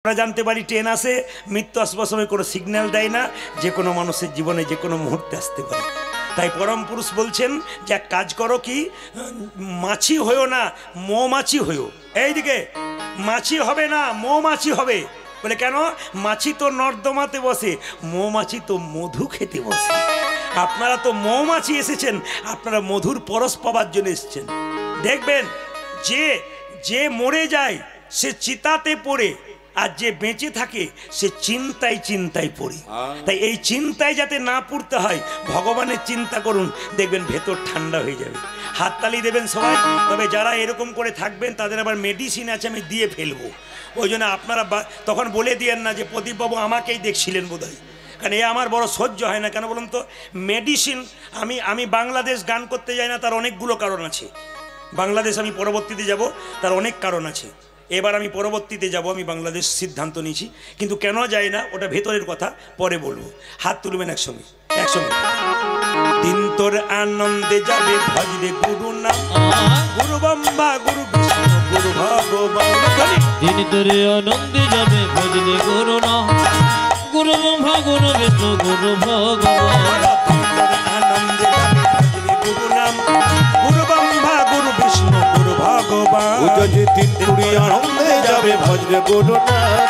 আমরা জানতে পারি ট্রেন আসে, মৃত্যু আসবার সময় কোনো সিগন্যাল দেয় না, যে কোনো মানুষের জীবনে যে কোনো মুহূর্তে আসতে পারে। তাই পরম পুরুষ বলছেন যে এক কাজ করো, কি মাছি হয়েও না, মৌমাছি হয়েও। এইদিকে মাছি হবে না, মৌমাছি হবে। বলে কেন? মাছি তো নর্দমাতে বসে, মৌমাছি তো মধু খেতে বসে। আপনারা তো মৌমাছি এসেছেন, আপনারা মধুর পরশ পাবার জন্য এসেছেন। দেখবেন যে যে মরে যায় সে চিতাতে পড়ে, আর যে বেঁচে থাকে সে চিন্তায় চিন্তায় পড়ে। তাই এই চিন্তায় যাতে না পড়তে হয়, ভগবানের চিন্তা করুন, দেখবেন ভেতর ঠান্ডা হয়ে যাবে। হাততালি দেবেন সবাই। তবে যারা এরকম করে থাকবেন তাদের আবার মেডিসিন আছে, আমি দিয়ে ফেলবো। ওই জন্য আপনারা তখন বলে দিয়েন না যে প্রদীপবাবু আমাকেই দেখছিলেন বোধহয়, কারণ এ আমার বড় সহ্য হয় না। কেন বলুন তো? মেডিসিন আমি বাংলাদেশ গান করতে যাই না, তার অনেকগুলো কারণ আছে। বাংলাদেশ আমি পরবর্তীতে যাব, তার অনেক কারণ আছে। এবার আমি পরবর্তীতে যাব, আমি বাংলাদেশ সিদ্ধান্ত নিয়েছি, কিন্তু কেন যাই না ওটা ভেতরের কথা, পরে বলবো। হাত তুলবেন একসঙ্গে, একসঙ্গে। দিন তোর আনন্দে যাবে ভজরে গুরু নাম, গুরু ব্রহ্মা গুরু বিষ্ণু গুরু ভগবান। দিন তোর আনন্দে যাবে ভজরে গুরু নাম, গুরু ব্রহ্মা গুরু বিষ্ণু গুরু ভগবান। দিন তোর আনন্দে যাবে ভজরে গুরু নাম, গুরু ব্রহ্মা গুরু বিষ্ণু গুরু ভগবান। দিন তুরি আনন্দে যাবে ভজরে গুরু নাম,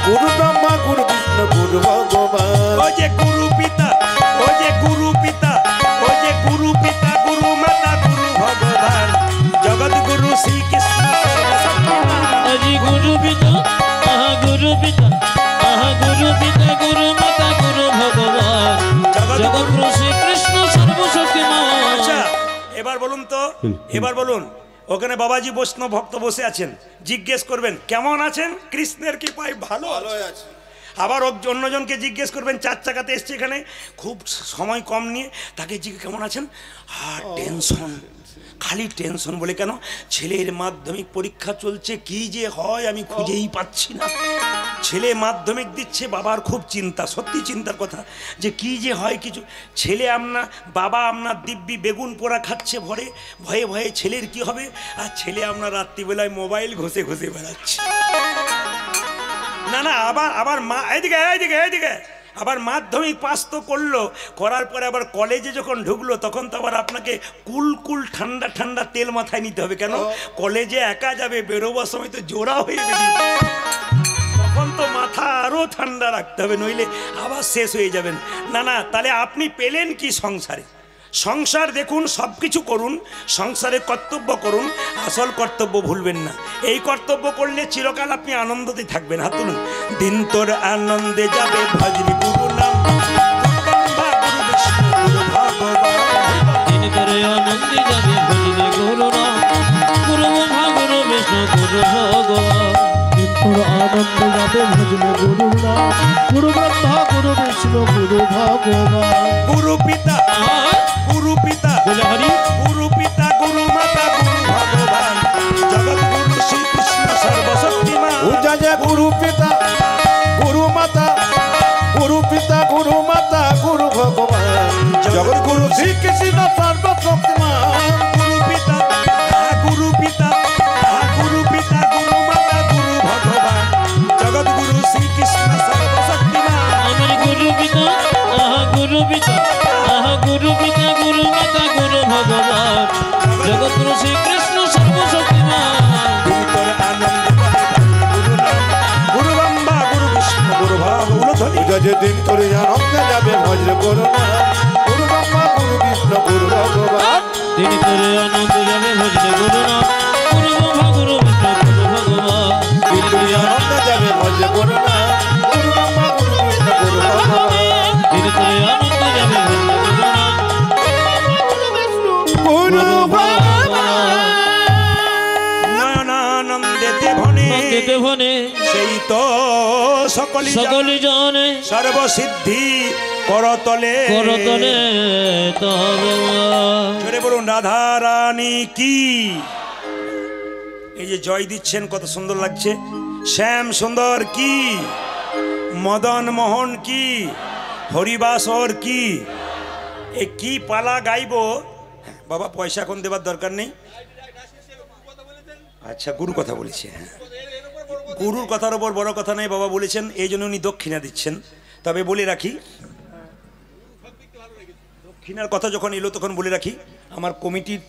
গুরু ব্রহ্মা গুরু বিষ্ণু গুরু ভগবান। ও যে গুরু পিতা, ও যে গুরু পিতা, ও যে গুরু পিতা গুরু মাতা গুরু ভগবান, জগৎ গুরু শ্রীকৃষ্ণ আজি গুরু পিতা, আহা গুরু পিতা, আহা গুরু পিতা গুরু মাতা গুরু ভগবান, জগৎ গুরু শ্রীকৃষ্ণ সর্বশক্তিমান। আচ্ছা এবার বলুন তো, এবার বলুন, ওখানে বাবাজি বৈষ্ণব ভক্ত বসে আছেন, জিজ্ঞেস করবেন কেমন আছেন? কৃষ্ণের কৃপায় ভালো আছে। আবার অন্যজনকে জিজ্ঞেস করবেন, চার চাকাতে এসছে এখানে, খুব সময় কম নিয়ে, তাকে জিজ্ঞেস কেমন আছেন? টেনশন, খালি টেনশন। বলে কেন? ছেলের মাধ্যমিক পরীক্ষা চলছে, কি যে হয় আমি খুঁজেই পাচ্ছি না। ছেলে মাধ্যমিক দিচ্ছে, বাবার খুব চিন্তা, সত্যি চিন্তার কথা, যে কি যে হয় কিছু। ছেলে বাবা আপনার দিব্যি বেগুন পোড়া খাচ্ছে ভরে, ভয়ে ভয়ে ছেলের কি হবে, আর ছেলে আপনার রাত্রিবেলায় মোবাইল ঘষে ঘষে বেড়াচ্ছে। না না, আবার মা এইদিকে এইদিকে এইদিকে, আবার মাধ্যমিক পাস তো করলো, করার পরে আবার কলেজে যখন ঢুকলো, তখন তো আবার আপনাকে কুল কুল ঠান্ডা ঠান্ডা তেল মাথায় নিতে হবে। কেন? কলেজে একা যাবে, বেরোবার সময় তো জোড়া হয়ে বেরিয়ে, তখন তো মাথা আরও ঠান্ডা রাখতে হবে, নইলে আবার শেষ হয়ে যাবেন। না না, তাহলে আপনি পেলেন কি সংসারে? সংসার দেখুন, সব কিছু করুন, সংসারে কর্তব্য করুন, আসল কর্তব্য ভুলবেন না। এই কর্তব্য করলে চিরকাল আপনি আনন্দতে থাকবেন। হাত তুলুন। দিন তোর আনন্দে যাবে ভজরে গুরু নাম, গুরু বিষ্ণু গুরু ভগবান। দিন তোর আনন্দে যাবে ভজরে গুরু নাম, গুরু ব্রহ্মা গুরু বিষ্ণু গুরু ভগবান। দিন তোর আনন্দে যাবে ভজরে গুরু নাম, গুরু ব্রহ্মা গুরু বিষ্ণু গুরু ভগবান। গুরু পিতা, গুরু পিতা, বলে হরি, গুরু পিতা গুরু মাতা গুরু ভগবান, জগৎ গুরু শ্রীকৃষ্ণ সর্বশক্তিমান। গুরু পিতা গুরু মাতা, গুরু পিতা গুরু মাতা গুরু ভগবান, জগৎ গুরু শ্রীকৃষ্ণ সর্বশক্তিমান। গুরু পিতা, গুরু পিতা, গুরু পিতা গুরু মাতা গুরু ভগবান, জগৎ গুরু শ্রীকৃষ্ণ সর্বশক্তিমান। আমার গুরু পিতা, আহা গুরু পিতা, আহা গুরু পিতা গুরু মাতা গুরু ভগবান, জগৎ গুরু শ্রীকৃষ্ণ সর্বশক্তিমান। দিন তোর আনন্দে গুরু নাম, গুরু ব্রহ্মা গুরু বিষ্ণু গুরু ভগবান। দিন তোরে আনন্দে যাবে ভজরে গুরু নাম, গুরু ব্রহ্মা গুরু বিষ্ণু গুরু ভগবান। দিন তোরে আনন্দ যাবে ভজরে গুরু নাম, গুরু ব্রহ্মা গুরু বিষ্ণু গুরু ভগবান। দিন তোরে আনন্দে যাবে ভজরে গুরু নাম, গুরু ব্রহ্মা গুরু বিষ্ণু গুরু ভগবান। দিন তোরে আনন্দ যাবে ভজরে গুরু নাম, গুরু ভগবান। নয়নানন্দেতে ভনে, নন্দিতে ভনে সেই তো সকলি সকলি জানে, সর্বসিদ্ধি করতলে করতলে তবে জোরে বলুন রাধা রানী কি। এই যে জয় দিচ্ছেন, কত সুন্দর লাগছে। শ্যাম সুন্দর কি, মদন মোহন কি, হরিবাসর কি। এ কি পালা গাইব বাবা, পয়সা এখন দেবার দরকার নেই। আচ্ছা, গুরু কথা বলেছে। হ্যাঁ, গুরুর কথার ওপর বড় কথা নেই, বাবা বলেছেন, এই জন্য উনি দক্ষিণা দিচ্ছেন। তবে বলে রাখি, দক্ষিণার কথা যখন এলো তখন বলে রাখি, আমার কমিটির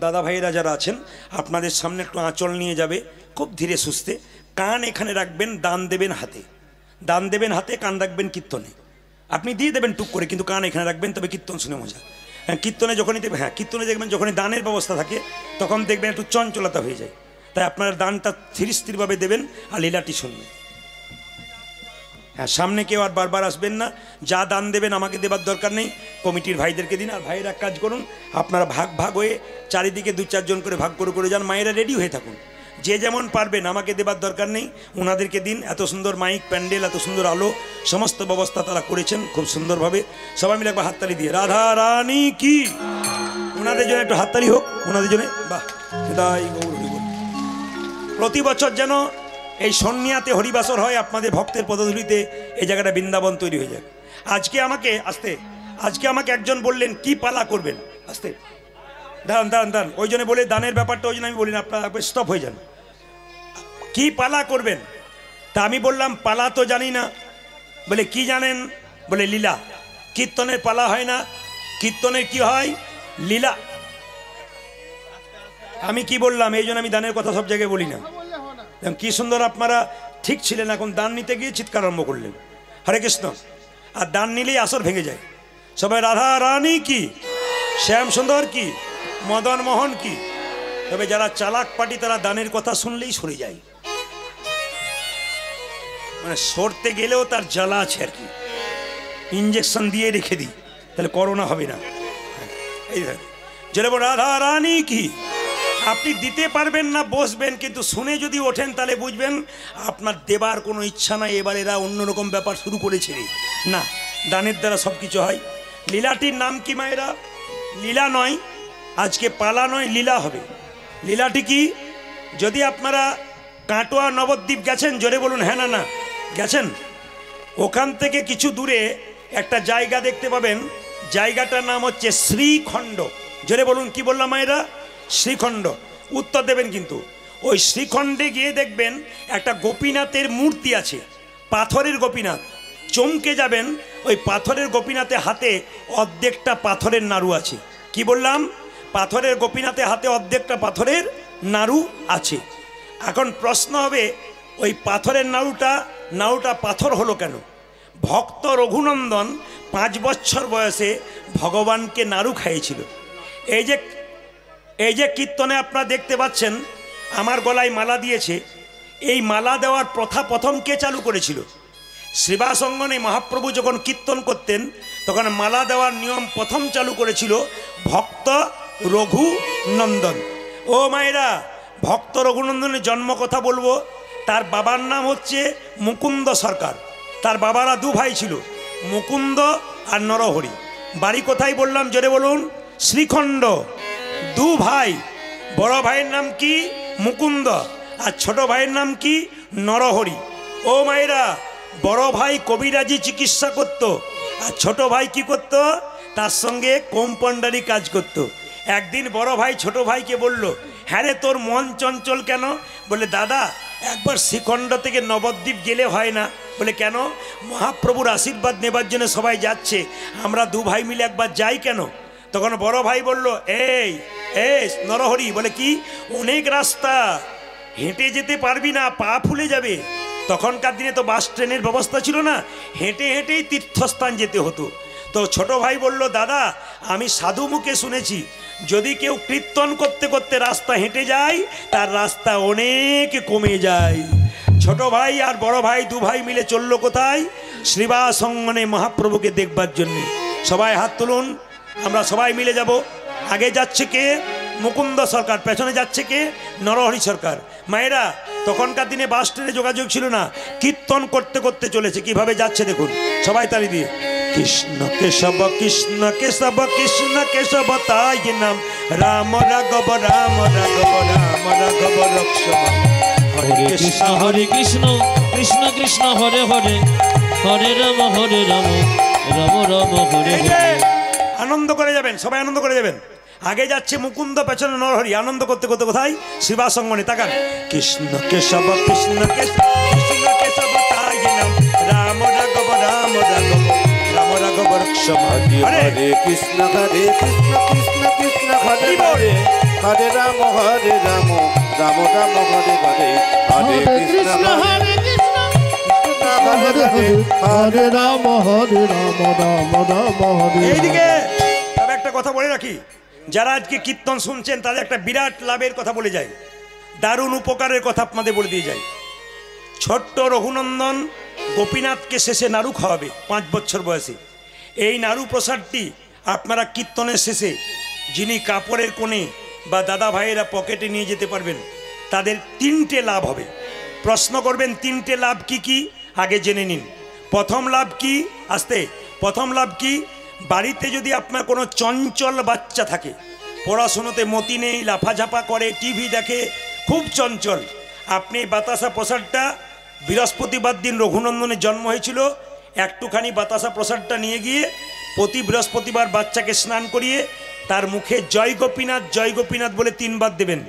দাদা ভাইয়েরা যারা আছেন আপনাদের সামনে একটু আঁচল নিয়ে যাবে, খুব ধীরে সুস্থে। কান এখানে রাখবেন, দান দেবেন হাতে, দান দেবেন হাতে, কান রাখবেন কীর্তনে। আপনি দিয়ে দেবেন টুক করে, কিন্তু কান এখানে রাখবেন, তবে কীর্তন শুনে মজা। হ্যাঁ, কীর্তনে যখনই দেবেন, হ্যাঁ কীর্তনে দেখবেন যখনই দানের ব্যবস্থা থাকে তখন দেখবেন একটু চঞ্চলতা হয়ে যায়, তাই আপনার দানটা ধীর স্থিরভাবে দেবেন আর লীলাটি শুনবেন। হ্যাঁ, সামনে কেউ আর বারবার আসবেন না, যা দান দেবেন আমাকে দেবার দরকার নেই, কমিটির ভাইদেরকে দিন। আর ভাইয়েরা এক কাজ করুন, আপনারা ভাগ ভাগ হয়ে চারিদিকে 2-4 জন করে ভাগ করে করে যান, মায়েরা রেডি হয়ে থাকুন, যে যেমন পারবেন, আমাকে দেবার দরকার নেই, ওনাদেরকে দিন। এত সুন্দর মাইক, প্যান্ডেল, এত সুন্দর আলো, সমস্ত ব্যবস্থা তারা করেছেন খুব সুন্দরভাবে। সবাই মিলে একবার হাততালি দিয়ে রাধা রানী কি, ওনাদের জন্য একটু হাততালি হোক, ওনাদের জন্য। বাহ, তাই গৌর হরি বল। প্রতি বছর যেন এই সন্নিয়াতে হরিবাসর হয়, আপনাদের ভক্তের পদধূলিতে এই জায়গাটা বৃন্দাবন তৈরি হয়ে যায়। আজকে আমাকে একজন বললেন কি পালা করবেন, আস্তে দাঁড়ান, ওই জন্য বলে দানের ব্যাপারটা, ওই জন্য আমি বলি না, আপনারা স্টপ হয়ে যান। কি পালা করবেন? তা আমি বললাম পালা তো জানি না। বলে কি জানেন? বলে লীলা। কীর্তনের পালা হয় না, কীর্তনের কি হয়? লীলা। আমি কি বললাম? এই জন্য আমি দানের কথা সব জায়গায় বলি না। কি সুন্দর আপনারা ঠিক ছিলেন, এখন দান নিতে গিয়ে চিৎকার আরম্ভ করলেন, হরে কৃষ্ণ। আর দান নিলেই আসর ভেঙে যায়। সবাই রাধা রানী কি, শ্যাম সুন্দর কি, মদন মোহন কি। তবে যারা চালাক পার্টি তারা দানের কথা শুনলেই সরে যায়, মানে সরতে গেলেও তার জ্বালা আছে আর কি, ইঞ্জেকশন দিয়ে রেখে দিই, তাহলে করোনা হবে না। এই যেন রাধা রানী কি, আপনি দিতে পারবেন না, বসবেন, কিন্তু শুনে যদি ওঠেন তাহলে বুঝবেন আপনার দেবার কোনো ইচ্ছা নাই। এবার এরা অন্যরকম ব্যাপার শুরু করেছে না, দানের দ্বারা সব কিছু হয়। লীলাটির নাম কি মায়েরা? লীলা নয়, আজকে পালা নয়, লীলা হবে। লীলাটি কি? যদি আপনারা কাটোয়া নবদ্বীপ গেছেন, জোরে বলুন হ্যাঁ না না গেছেন, ওখান থেকে কিছু দূরে একটা জায়গা দেখতে পাবেন, জায়গাটার নাম হচ্ছে শ্রীখণ্ড। জোরে বলুন কি বললাম মায়েরা? শ্রীখণ্ড। উত্তর দেবেন কিন্তু। ওই শ্রীখণ্ডে গিয়ে দেখবেন একটা গোপীনাথের মূর্তি আছে, পাথরের গোপীনাথ। চমকে যাবেন, ওই পাথরের গোপীনাথের হাতে অর্ধেকটা পাথরের নাড়ু আছে। কি বললাম? পাথরের গোপীনাথের হাতে অর্ধেকটা পাথরের নাড়ু আছে। এখন প্রশ্ন হবে, ওই পাথরের নাড়ুটা পাথর হলো কেন? ভক্ত রঘুনন্দন 5 বছর বয়সে ভগবানকে নাড়ু খাইয়েছিল। এই যে কীর্তনে আপনারা দেখতে পাচ্ছেন আমার গলায় মালা দিয়েছে, এই মালা দেওয়ার প্রথা প্রথম কে চালু করেছিল? শ্রীবাস অঙ্গনে মহাপ্রভু যখন কীর্তন করতেন তখন মালা দেওয়ার নিয়ম প্রথম চালু করেছিল ভক্ত রঘুনন্দন। ও মায়েরা, ভক্ত রঘুনন্দনের জন্ম কথা বলবো। তার বাবার নাম হচ্ছে মুকুন্দ সরকার। তার বাবারা 2 ভাই ছিল, মুকুন্দ আর নরহরি। বাড়ি কোথায় বললাম? জোরে বলুন। শ্রীখণ্ড। 2 ভাই, বড় ভাইয়ের নাম কি? মুকুন্দ, আর ছোট ভাইয়ের নাম কি? নরহরি। ও মায়েরা, বড় ভাই কবিরাজি চিকিৎসা করত, আর ছোট ভাই কি করত? তার সঙ্গে কম্পাউন্ডারি কাজ করত। একদিন বড় ভাই ছোট ভাইকে বলল, হ্যাঁ রে তোর মন চঞ্চল কেন? বলে দাদা, একবার শ্রীখণ্ড থেকে নবদ্বীপ গেলে হয় না? বলে কেন? মহাপ্রভুর আশীর্বাদ নেবার জন্য সবাই যাচ্ছে, আমরা 2 ভাই মিলে একবার যাই কেন? তখন বড় ভাই বলল, এই নরহরি, বলে কি? অনেক রাস্তা, হেঁটে যেতে পারবি না, পা ফুলে যাবে। তখনকার দিনে তো বাস ট্রেনের ব্যবস্থা ছিল না, হেঁটে হেঁটেই তীর্থস্থান যেতে হতো। তো ছোট ভাই বলল, দাদা আমি সাধু মুখে শুনেছি, যদি কেউ কীর্তন করতে করতে রাস্তা হেঁটে যায় তার রাস্তা অনেক কমে যায়। ছোট ভাই আর বড় ভাই 2 ভাই মিলে চলল কোথায়? শ্রীবাস অঙ্গনে মহাপ্রভুকে দেখবার জন্য। সবাই হাত তুলুন, আমরা সবাই মিলে যাব। আগে যাচ্ছে কে? মুকুন্দ সরকার। পেছনে যাচ্ছে কে? নরহরি সরকার। মায়েরা, তখনকার দিনে বাস ট্রেনে যোগাযোগ ছিল না, কীর্তন করতে করতে চলেছে। কিভাবে যাচ্ছে দেখুন, সবাই তালি দিয়ে। কৃষ্ণ কেশব কৃষ্ণ কেশব কৃষ্ণ কেশব তাই নাম, রাম রাঘব রাম রাঘব রাম রাঘব রক্ষম। হরে কৃষ্ণ কৃষ্ণ কৃষ্ণ হরে হরে, হরে রাম রাম রাম হরে হরে। আনন্দ করে যাবেন, সবাই আনন্দ করে যাবেন। আগে যাচ্ছে মুকুন্দ, পেছনে নরহরি, আনন্দ করতে করতে কোথায় শিবাসঙ্গনে। তাকান, কৃষ্ণ কেশব কৃষ্ণ কেশব কৃষ্ণ কেশব তাই নাম, রাম রাঘব রাম রাঘব রাম রাঘব রক্ষম। হরে হরে কৃষ্ণ কৃষ্ণ কৃষ্ণ হরে হরে, হরে রাম রাম রাম হরে হরে, হরে কৃষ্ণ হরে কৃষ্ণ হরে হরে, হরে রাম রাম রাম হরে এইদিকে তবে একটা কথা বলে রাখি, যারা আজকে কীর্তন শুনছেন তাদের একটা বিরাট লাভের কথা বলে যায়, দারুণ উপকারের কথা আপনাদের বলে দিয়ে যায়। ছোট্ট রঘুনন্দন গোপীনাথকে শেষে নাড়ু খাওয়াবে 5 বছর বয়সে। এই নাড়ু প্রসাদটি আপনারা কীর্তনের শেষে যিনি কাপড়ের কোণে বা দাদা ভাইয়েরা পকেটে নিয়ে যেতে পারবেন, তাদের 3টে লাভ হবে। প্রশ্ন করবেন 3টে লাভ কি কি, আগে জেনে নিন। প্রথম লাভ কি, আস্তে, প্রথম লাভ কি, বাড়িতে যদি আপনার কোনো চঞ্চল বাচ্চা থাকে, পড়াশুনোতে মতি নেই, লাফাঝাপা করে, টিভি দেখে, খুব চঞ্চল, আপনি বাতাসা প্রসাদটা বৃহস্পতিবার দিন রঘুনন্দনের জন্ম হয়েছিল, একটুখানি বাতাসা প্রসাদটা নিয়ে গিয়ে প্রতি বৃহস্পতিবার বাচ্চাকে স্নান করিয়ে তার মুখে জয় গোপীনাথ বলে 3 বার দেবেন।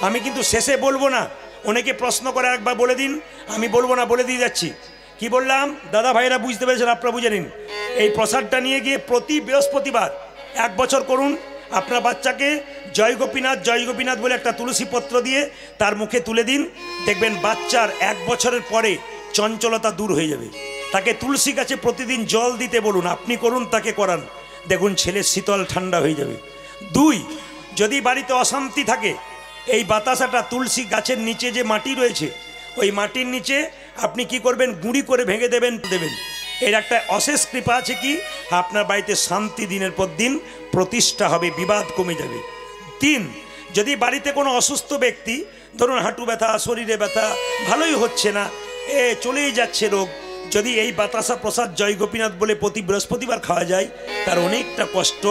আমি কিন্তু শেষে বলবো না, অনেকে প্রশ্ন করে একবার বলে দিন, আমি বলবো না, বলে দিয়ে যাচ্ছি। কি বললাম দাদা ভাইরা বুঝতে পেরেছেন, আপনারা বুঝে নিন। এই প্রসাদটা নিয়ে গিয়ে প্রতি বৃহস্পতিবার 1 বছর করুন, আপনার বাচ্চাকে জয় গোপীনাথ বলে একটা তুলসী পত্র দিয়ে তার মুখে তুলে দিন, দেখবেন বাচ্চার 1 বছরের পরে চঞ্চলতা দূর হয়ে যাবে। তাকে তুলসী গাছে প্রতিদিন জল দিতে বলুন, আপনি করুন, তাকে করান, দেখুন ছেলে শীতল ঠান্ডা হয়ে যাবে। 2, যদি বাড়িতে অশান্তি থাকে, এই বাতাসাটা তুলসী গাছের নিচে যে মাটি রয়েছে, ওই মাটির নিচে আপনি কি করবেন, গুঁড়ি করে ভেঙে দেবেন। এর একটা অশেষ কৃপা আছে কি, আপনার বাড়িতে শান্তি দিনের পর দিন প্রতিষ্ঠা হবে, বিবাদ কমে যাবে। 3, যদি বাড়িতে কোনো অসুস্থ ব্যক্তি, ধরুন হাঁটু ব্যথা, শরীরে ব্যথা, ভালোই হচ্ছে না, চলেই যাচ্ছে রোগ, যদি এই বাতাসা প্রসাদ জয় গোপীনাথ বলে প্রতি বৃহস্পতিবার খাওয়া যায়, তার অনেকটা কষ্ট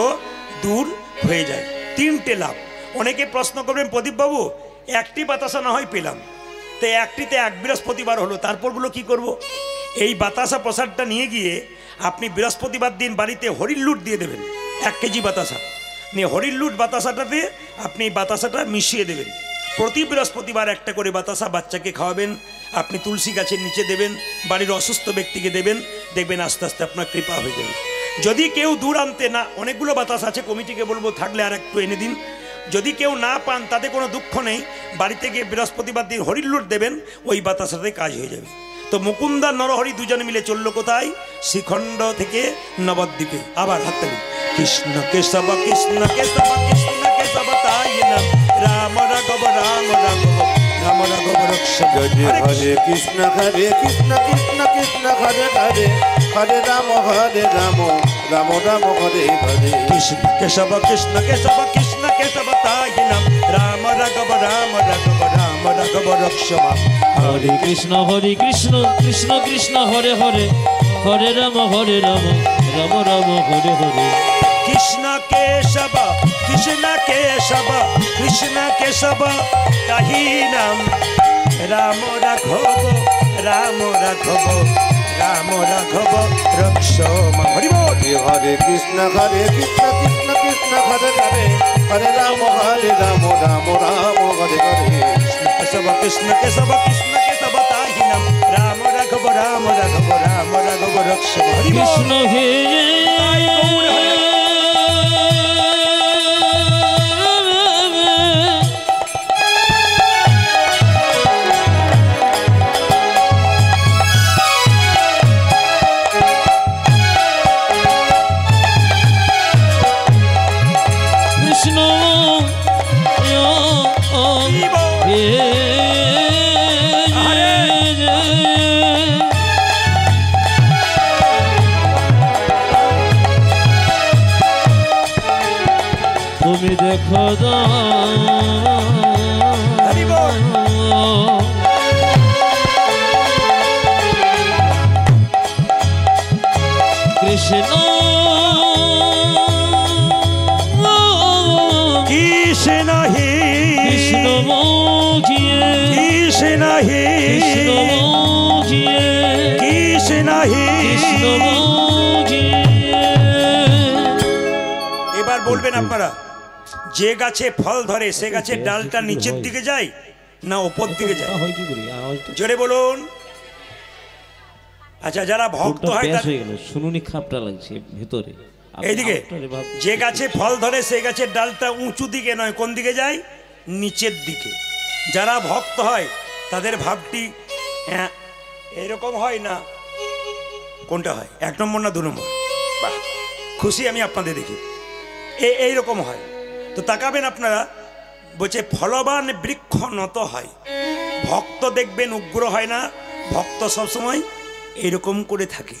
দূর হয়ে যায়। 3টে লাভ। অনেকে প্রশ্ন করবেন, প্রদীপবাবু একটি বাতাসা না হয় পেলাম, তো একটিতে 1 বৃহস্পতিবার হলো, তারপরগুলো কি করব? এই বাতাসা প্রসাদটা নিয়ে গিয়ে আপনি বৃহস্পতিবার দিন বাড়িতে হরির লুট দিয়ে দেবেন, 1 কেজি বাতাসা নিয়ে হরির লুট বাতাসাটাতে আপনি বাতাসাটা মিশিয়ে দেবেন। প্রতি বৃহস্পতিবার একটা করে বাতাসা বাচ্চাকে খাওয়াবেন, আপনি তুলসী গাছের নিচে দেবেন, বাড়ির অসুস্থ ব্যক্তিকে দেবেন, দেখবেন আস্তে আস্তে আপনার কৃপা হয়ে যাবে। যদি কেউ দূর আনতে না, অনেকগুলো বাতাস আছে, কমিটিকে বলবো থাকলে আর একটু এনে দিন। যদি কেউ না পান তাতে কোনো দুঃখ নেই, বাড়িতে গিয়ে বৃহস্পতিবার দিন হরির লুট দেবেন, ওই বাতাসাতে কাজ হয়ে যাবে। তো মুকুন্দা নরহরি দুজনে মিলে চললো কোথায়, শ্রীখণ্ড থেকে নবদ্বীপে। আবার হাততালি, কৃষ্ণ কেশব কৃষ্ণ কেশব কৃষ্ণ কেশব তাই নাম, রাম রাঘব রাম রাঘব রাম রাঘব রক্ষম। হরে কৃষ্ণ কৃষ্ণ হরে হরে, হরে রাম রাম রাম হরে হরে, কৃষ্ণ কেশব কৃষ্ণ কেশব তাই নাম, রাম রাঘব রাম রাঘব রক্ষম। হরে কৃষ্ণ কৃষ্ণ কৃষ্ণ হরে হরে, হরে রাম রাম রাম হরে হরে। কৃষ্ণ কেশব তাহি নাম, রাম রাঘব রাম রাঘব রক্ষম। হরি বল। হরে কৃষ্ণ কৃষ্ণ হরে হরে, হরে রাম রাম রাম হরে হরে, কৃষ্ণ কেশব তাহি নাম, রাম রাঘব রাম রাঘব রক্ষম। হরি বল। কৃষ্ণ হে তুমি দেখো হরি বল। কৃষ্ণ কৃষ্ণ হে কৃষ্ণ মোজিয়ে কৃষ্ণ হে কৃষ্ণ মোজিয়ে কৃষ্ণ হে। কৃষ্ণ মোজিয়ে। এবার বলবেন আপনারা, যে গাছে ফল ধরে সে গাছের ডালটা নিচের দিকে যায় না ওপর দিকে যায়? হয় কি করি আওয়াজটা জোরে বলুন। আচ্ছা, যারা ভক্ত ওটা হয় ব্যাস তার- হয়ে গেল, শুনুনি খাপটা লাগছে ভিতরে। এইদিকে আপনারে ভাব- যে গাছে ফল ধরে সেই গাছের ডালটা উঁচু দিকে নয়, কোন দিকে যায়? নিচের দিকে। যারা ভক্ত হয় তাদের ভাবটি এরকম হয় না, কোনটা হয়, 1 নম্বর না 2 নম্বর? বাহ, খুশি আমি আপনাদের দেখি। এইরকম হয় তো তাকাবেন আপনারা। বলছে ফলবান বৃক্ষ নত হয়। ভক্ত দেখবেন উগ্র হয় না, ভক্ত সবসময় এরকম করে থাকে।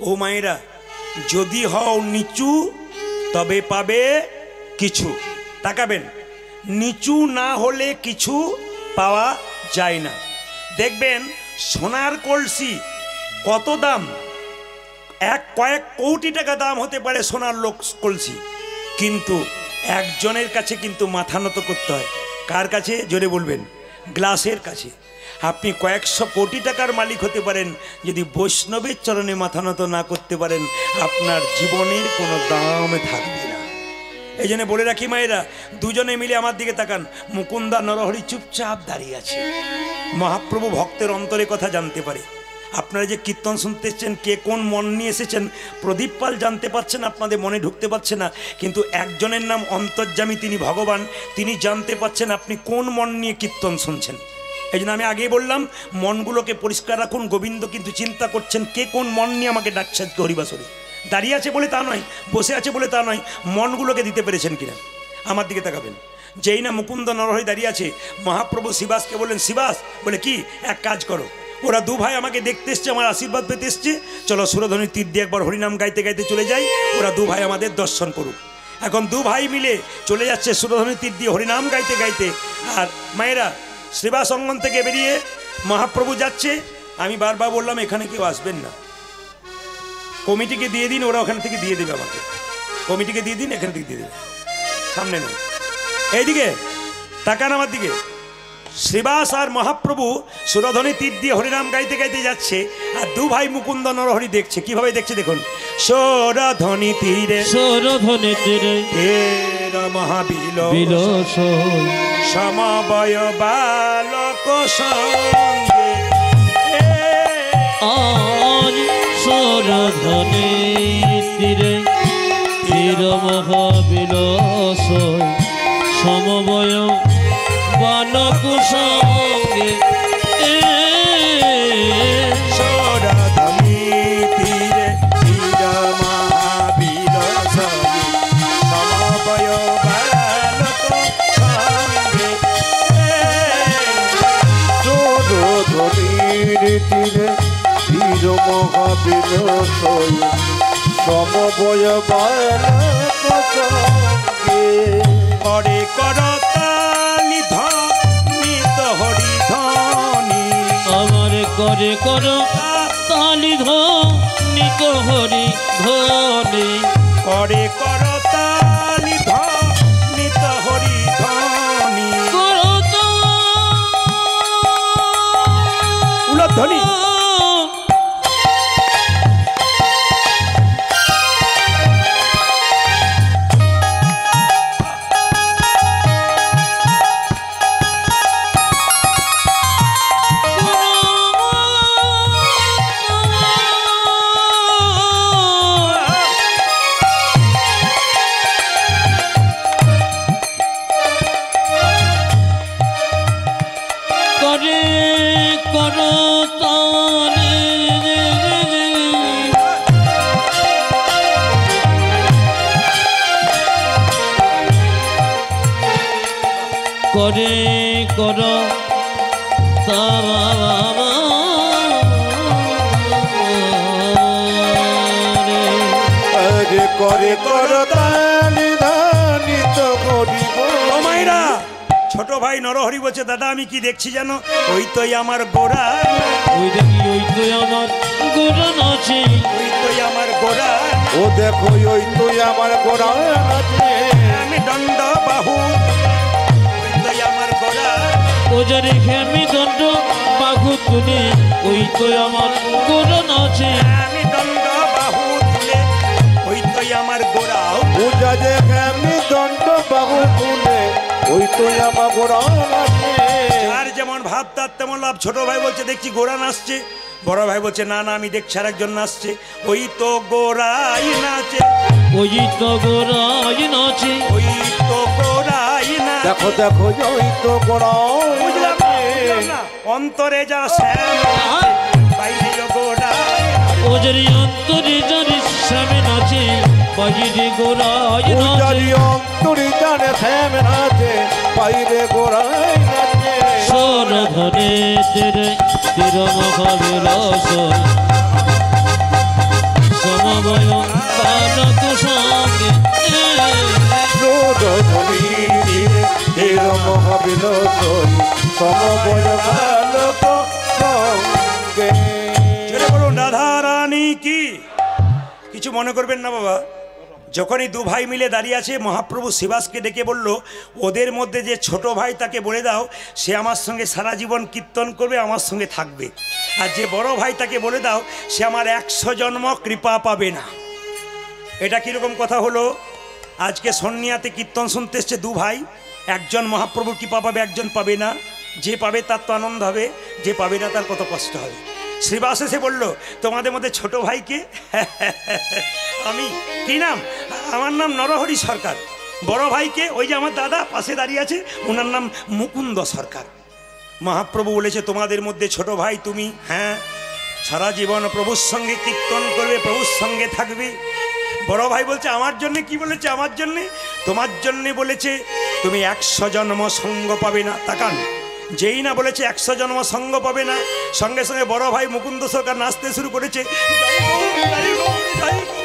ও মায়েরা, যদি হও নিচু তবে পাবে কিছু। তাকাবেন, নিচু না হলে কিছু পাওয়া যায় না। দেখবেন সোনার কলসি কত দাম, কয়েক কোটি টাকা দাম হতে পারে সোনার কলসি, কিন্তু একজনের কাছে কিন্তু মাথা নত করতে হয়। কার কাছে? জোরে বলবেন। গ্লাসের কাছে। আপনি কয়েকশো কোটি টাকার মালিক হতে পারেন, যদি বৈষ্ণবের চরণে মাথা নত না করতে পারেন আপনার জীবনের কোনো দাম থাকবে না। এই জন্য বলে রাখি মায়েরা, দুজনে মিলে আমার দিকে তাকান। মুকুন্দা নরহরি চুপচাপ দাঁড়িয়ে আছে। মহাপ্রভু ভক্তের অন্তরে কথা জানতে পারে। আপনারা যে কীর্তন শুনতে এসেছেন, কে কোন মন নিয়ে এসেছেন প্রদীপ পাল জানতে পারছেন, আপনাদের মনে ঢুকতে পারছে না, কিন্তু একজনের নাম অন্তর্যামী, তিনি ভগবান, তিনি জানতে পারছেন আপনি কোন মন নিয়ে কীর্তন শুনছেন। এই জন্য আমি আগেই বললাম, মনগুলোকে পরিষ্কার রাখুন। গোবিন্দ কিন্তু চিন্তা করছেন কে কোন মন নিয়ে আমাকে ডাকছে হরিবাসরে। দাঁড়িয়ে আছে বলে তা নয়, বসে আছে বলে তা নয়, মনগুলোকে দিতে পেরেছেন কিনা। আমার দিকে তাকাবেন। যেই না মুকুন্দ নরহরি দাঁড়িয়ে আছে, মহাপ্রভু শিবাসকে বললেন, শিবাস বলে কি, এক কাজ করো, ওরা 2 ভাই আমাকে দেখতে এসছে, আমার আশীর্বাদ পেতে এসছে, চলো সুরধনী তীর দিয়ে একবার হরিনাম গাইতে গাইতে চলে যাই, ওরা 2 ভাই আমাদের দর্শন করুক। এখন 2 ভাই মিলে চলে যাচ্ছে সুরধনী তীর দিয়ে হরিনাম গাইতে গাইতে। আর মায়েরা, শিবাস অঙ্গন থেকে বেরিয়ে মহাপ্রভু যাচ্ছে। আমি বারবার বললাম এখানে কেউ আসবেন না, কমিটিকে দিয়ে দিন, ওরা ওখান থেকে দিয়ে দেবে আমাকে। কমিটিকে দিয়ে দিন, এখান থেকে দিয়ে দেবে, সামনে নয়। এইদিকে তাকান আমার দিকে। শ্রীবাস আর মহাপ্রভু সুরধনী তীর দিয়ে হরিনাম গাইতে গাইতে যাচ্ছে, আর 2 ভাই মুকুন্দ নরহরি দেখছে। কিভাবে দেখছে দেখুন। সুরধনী তীরে, সুরধনী তীরে মহাবিল বিলস সমবয় বালক সঙ্গে, আজ সুরধনী তীরে তীর মহাবিলস সমবয় বালক সঙ্গে, সুরধনী তীরে তীর মহাবিল সমবয় বালক সঙ্গে, সুরধনীর তীরে তীর মহাবিল সমবয় বালক সঙ্গে। করে করতালি ধ্বনিত হরি ধ্বনি, আমার করে কর তালি ধ্বনিত হরি ধ্বনি, করে করতালি ধ্বনিত হরি ধ্বনি, করত উলধ্বনি। করে কর তালি করে কর আরে করে করতালি ধানিত করিব। ও মায়েরা, ছোট ভাই নরহরি বলছে, দাদা আমি কি দেখছি জানো, ওই তোই আমার গোড়া, ওই দেখি ওই তো আমার গোড়া নাচে, ওই তোই আমার গোড়া, ও দেখো ওই তুই আমার গোড়া আছে। আমি দণ্ড বাহু, ওই তোই আমার গোড়া, ও যে রেখে আমি দণ্ড বাহু তুলে, ওই তো আমার গোড়া নাচে, আমি দণ্ড বাহু তুলে, ওই তোই আমার গোড়া, পূজা দেখে আমি দণ্ড বাহু তুলে, ওই তো আমার গোড়ান আছে। আর যেমন ভাব তার তেমন লাভ। ছোট ভাই বলছে দেখছি গোড়া নাচছে, বড় ভাই বলছে না না আমি দেখছি আর একজন নাচছে। ওই তো গোড়াই নাচে, ওই তো গোরাই নাচে, ওই তো গোড়াই না। দেখো দেখো ওই তো গোড়ান বুঝলাম না, বুঝলাম না। অন্তরে যা শ্যাম নাচে, বাইরে গোড়াই। ওজরি অন্তরে জানি শ্যামে নাচে, বাজিরে গোরাই নাচে। উজারি অন্তরি জানে শ্যাম নাচে, বাইরে গোড়াই নাচে। সোর ধরে তেরে তীর মহাবিরস, সমবয় বালক সঙ্গে। ছেড়ে বলুন রাধা রানী কি। কিছু মনে করবেন না বাবা। যখনই দু ভাই মিলে দাঁড়িয়ে আছে, মহাপ্রভু শিবাসকে ডেকে বলল ওদের মধ্যে যে ছোট ভাই তাকে বলে দাও সে আমার সঙ্গে সারা জীবন কীর্তন করবে, আমার সঙ্গে থাকবে। আর যে বড় ভাই তাকে বলে দাও সে আমার 100 জন্ম কৃপা পাবে না। এটা কীরকম কথা হলো? আজকে সন্নিয়াতে কীর্তন শুনতে এসছে দু ভাই, একজন মহাপ্রভুর কৃপা পাবে, একজন পাবে না। যে পাবে তার তো আনন্দ হবে, যে পাবে না তার কত কষ্ট হবে। শ্রীবাস এসে বলল তোমাদের মধ্যে ছোট ভাইকে আমি, কি নাম? আমার নাম নরহরি সরকার। বড় ভাইকে ওই যে আমার দাদা পাশে দাঁড়িয়ে আছে, ওনার নাম মুকুন্দ সরকার। মহাপ্রভু বলেছে তোমাদের মধ্যে ছোট ভাই তুমি, হ্যাঁ সারা জীবন প্রভুর সঙ্গে কীর্তন করবে, প্রভুর সঙ্গে থাকবে। বড় ভাই বলছে আমার জন্য। কি বলেছে আমার জন্যে? তোমার জন্যে বলেছে তুমি 100 জন্ম সঙ্গ পাবে না। তাকান, যেই না বলেছে 100 জন্ম সঙ্গ পাবে না, সঙ্গে সঙ্গে বড় ভাই মুকুন্দ সরকার নাচতে শুরু করেছে। জয় গৌর, জয় গৌর, জয় গৌর।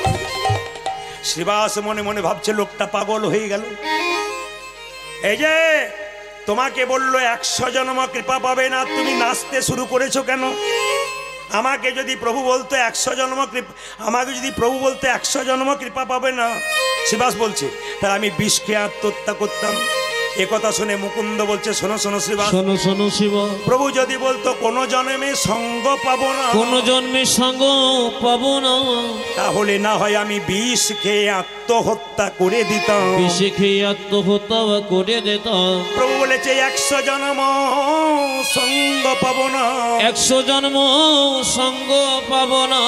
শ্রীবাস মনে মনে ভাবছে লোকটা পাগল হয়ে গেল। এই যে তোমাকে বললো 100 জন্ম কৃপা পাবে না, তুমি নাচতে শুরু করেছো কেন? আমাকে যদি প্রভু বলতো 100 জন্ম কৃপা, আমাকে যদি প্রভু বলতো 100 জন্ম কৃপা পাবে না, শ্রীবাস বলছে তাহলে আমি বিষকে আত্মহত্যা করতাম। এ কথা শুনে মুকুন্দ বলছে শোনো শোনো শ্রীবাস, শোনো শোনো শিব, প্রভু যদি বলতো কোনো জন্মে সঙ্গ পাবো না, কোন জন্মে সঙ্গ পাবো না, তাহলে না হয় আমি বিষ খেয়ে আত্মহত্যা করে দিতাম। বিষে খেয়ে আত্মহত্যা করে দিতাম। প্রভু বলেছে 100 জন্ম সঙ্গ পাবো না, 100 জন্ম সঙ্গ পাবো না।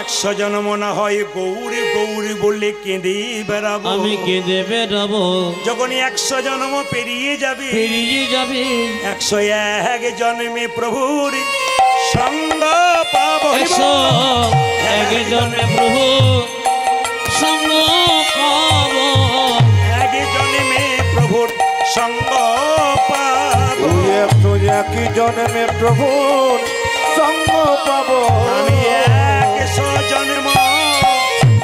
100 জন্ম না হয় গৌরী গৌরী বলে কেঁদে বেড়াবো। আমি কেঁদে বেড়াবো। যখনই 100 জন্ম পেরিয়ে যাবে, পেরিয়ে যাবে 101 জন্মে প্রভুর সঙ্গ পাবো। 101 জন্মে প্রভু সঙ্গ পাবো। 1 জন্মে প্রভুর সঙ্গ পাবো। 101 জন্মে প্রভুর সঙ্গ পাবো। আমি 100 জন্ম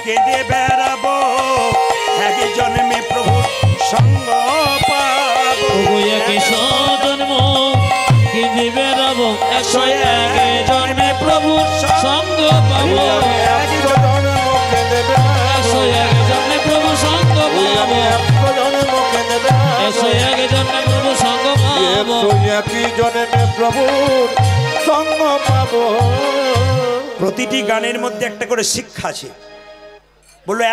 কেঁদে বেড়াবো, 1 জন্মে প্রভুর সঙ্গ পাবো। 100 জন্ম কেঁদে বেড়াবো, 101 জন্মে প্রভু সঙ্গ পাবো। 100 জন্ম কেঁদে বেড়াবো, 101 জন্মে প্রভু সঙ্গ পাবো। 100 জন্ম কেঁদে বেড়াবো, 101 জন্মে প্রভু সঙ্গ পাবো। 101 জন্মে প্রভুর সঙ্গ পাবো। প্রতিটি গানের মধ্যে একটা করে শিক্ষা আছে। বললো